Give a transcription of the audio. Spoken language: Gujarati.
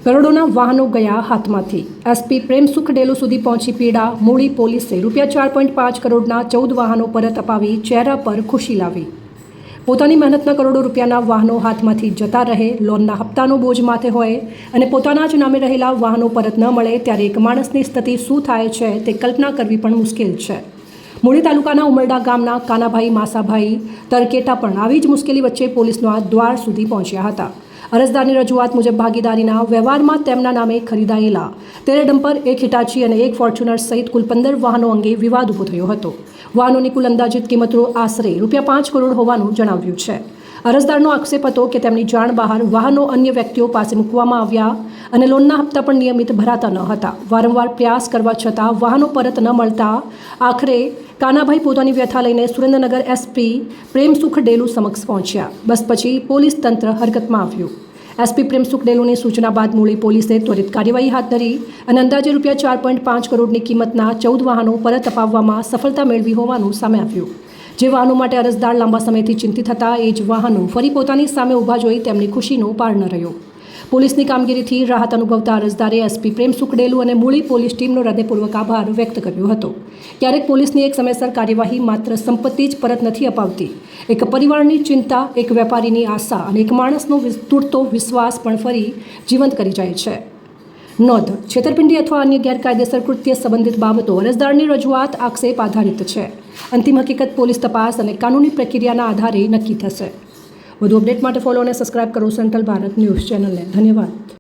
કરોડોના વાહનો ગયા હાથમાંથી। એસપી પ્રેમસુખ ડેલુ સુધી પહોંચી પીડા। મૂળી પોલીસે ₹4.5 કરોડના 14 વાહનો પરત અપાવી ચહેરા પર ખુશી લાવી। પોતાની મહેનતના કરોડો રૂપિયાના વાહનો હાથમાંથી જતા રહે, લોનના હપ્તાનો બોજ માથે હોય અને પોતાના જ નામે રહેલા વાહનો પરત ન મળે ત્યારે એક માણસની સ્થિતિ શું થાય છે તે કલ્પના કરવી પણ મુશ્કેલ છે। મૂળી તાલુકાના ઉમરડા ગામના કાનાભાઈ માસાભાઈ તરકેટા પણ આવી જ મુશ્કેલી વચ્ચે પોલીસના દ્વાર સુધી પહોંચ્યા હતા। અરજદારની રજૂઆત મુજબ ભાગીદારીના વ્યવહારમાં તેમના નામે ખરીદાયેલા 13 ડમ્પર, 1 હિટાચી અને 1 ફોર્ચ્યુનર સહિત કુલ 15 વાહનો અંગે વિવાદ ઊભો થયો હતો। વાહનોની કુલ અંદાજિત કિંમતો આશરે ₹5 કરોડ હોવાનું જણાવ્યું છે। અરજદારનો આક્ષેપ હતો કે તેમની જાણ બહાર વાહનો અન્ય વ્યક્તિઓ પાસે મૂકવામાં આવ્યા અને લોનના હપ્તા પણ નિયમિત ભરાતા ન હતા। વારંવાર પ્રયાસ કરવા છતાં વાહનો પરત ન મળતા આખરે કાનાભાઈ પોતાની વ્યથા લઈને સુરેન્દ્રનગર એસપી પ્રેમસુખ ડેલુ સમક્ષ પહોંચ્યા। બસ પછી પોલીસ તંત્ર હરકતમાં આવ્યું। એસપી પ્રેમસુખ ડેલુની સૂચના બાદ મૂળી પોલીસે ત્વરિત કાર્યવાહી હાથ ધરી અને અંદાજે ₹4.5 કરોડની કિંમતના 14 વાહનો પરત અપાવવામાં સફળતા મેળવી હોવાનું સામે આવ્યું। જે વાહનો માટે અરજદાર લાંબા સમયથી ચિંતિત હતા એ જ વાહનો ફરી પોતાની સામે ઊભા જોઈ તેમની ખુશીનો પાર ન રહ્યો। પોલીસની કામગીરીથી રાહત અનુભવતા અરજદારે એસપી પ્રેમસુખ ડેલુ અને મૂળી પોલીસ ટીમનો હૃદયપૂર્વક આભાર વ્યક્ત કર્યો હતો। ક્યારેક પોલીસની એક સમયસર કાર્યવાહી માત્ર સંપત્તિ જ પરત નથી અપાવતી, એક પરિવારની ચિંતા, એક વેપારીની આશા અને એક માણસનો તૂટતો વિશ્વાસ પણ ફરી જીવંત કરી જાય છે। નોંધ: છેતરપિંડી અથવા અન્ય ગેરકાયદેસર કૃત્ય સંબંધિત બાબતો અરજદારની રજૂઆત આક્ષેપ આધારિત છે। અંતિમ હકીકત પોલીસ તપાસ અને કાનૂની પ્રક્રિયાના આધારે નક્કી થશે। વધુ અપડેટ માટે ફોલો અને સબસ્ક્રાઇબ કરો સેન્ટ્રલ ભારત ન્યૂઝ ચેનલને। ધન્યવાદ।